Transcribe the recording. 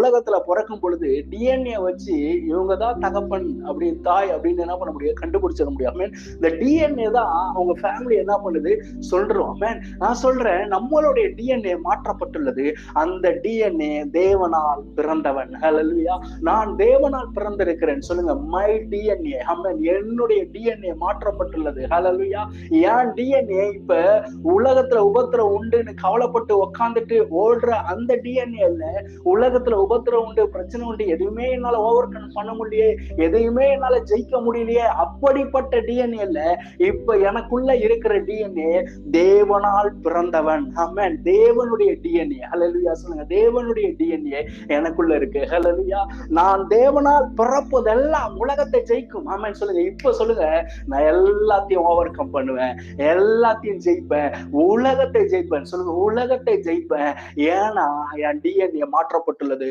உலகத்துல பிறக்கும் பொழுது டிஎன்ஏ வச்சு இவங்கதான் தகப்பன் அப்படி தாய் அப்படின்னு என்ன பண்ண முடியும், கண்டுபிடிச்சிட முடியும். இந்த டிஎன்ஏ தான் அவங்க ஃபேமிலி என்ன பண்ணுது சொல்றோம். நான் சொல்றேன், நம்மளுடைய டிஎன்ஏ மாற்றப்பட்டுள்ளது. அந்த டிஎன்ஏ தேவனால் பிறந்தவன். ஹல்லேலூயா. நான் தேவனால் பிறந்திருக்கிறேன். சொல்லுங்க, மை டிஎன்ஏ. என்னுடைய டிஎன்ஏ மாற்றப்பட்டுள்ளது. ஹல்லேலூயா. என் டிஎன்ஏ இப்ப உலகத்துல உபத்திரம் உண்டுன்னு கவலைப்பட்டு உட்காந்துட்டு ஓடுற அந்த டிஎன்ஏ இல்ல. உலகத்துல உபத்திரம் உண்டு, பிரச்சனை உண்டு, எதுவுமே என்னால ஓவர் கம் பண்ண முடியலையே, எதையுமே என்னால ஜெயிக்க முடியலையே, அப்படிப்பட்ட டிஎன்ஏ இல்ல. இப்ப எனக்குள்ள இருக்கிற டிஎன்ஏ தேவனால் பிறந்தவன். ஆமென். தேவனுடைய டிஎன்ஏ. ஹல்லேலூயா. சொல்லுங்க, தேவனுடைய டிஎன்ஏ எனக்குள்ள இருக்கு. ஹல்லேலூயா. நான் தேவனால் பிறப்பதெல்லாம் உலகத்தை ஜெயிக்கும். ஆமென். சொல்லுங்க, இப்ப சொல்லுங்க, நான் எல்லாத்தையும் ஓவர் கம் பண்ணுவேன், எல்லாத்தையும் ஜெயிப்பேன், உலகத்தை ஜெயிப்பேன். சொல்லுங்க, உலகத்தை ஜெயிப்பேன். ஏன்னா என் டிஎன்ஏ மாற்றப்பட்டுள்ளது.